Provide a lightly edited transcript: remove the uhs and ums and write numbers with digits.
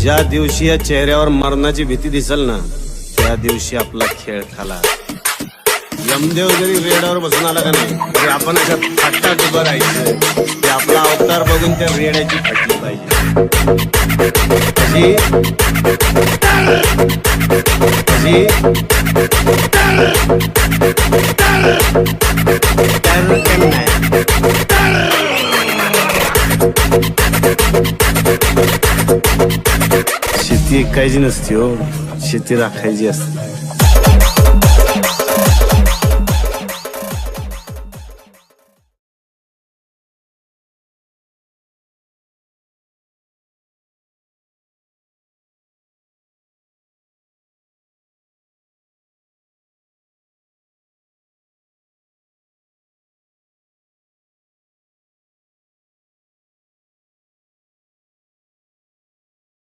ज्या दिवशी या चेहऱ्यावर मरणाची भीती दिसल ना, त्या दिवशी आपला खेळ खाला. यमदेव जरी रेड्यावर बसून आला का नाही, तरी आपण अशा थाटात उभं राहायचं. ते आपला अवतार बघून त्या रेड्याची फाटली पाहिजे. शेती ऐकायची नसती हो, शेती राखायची असते.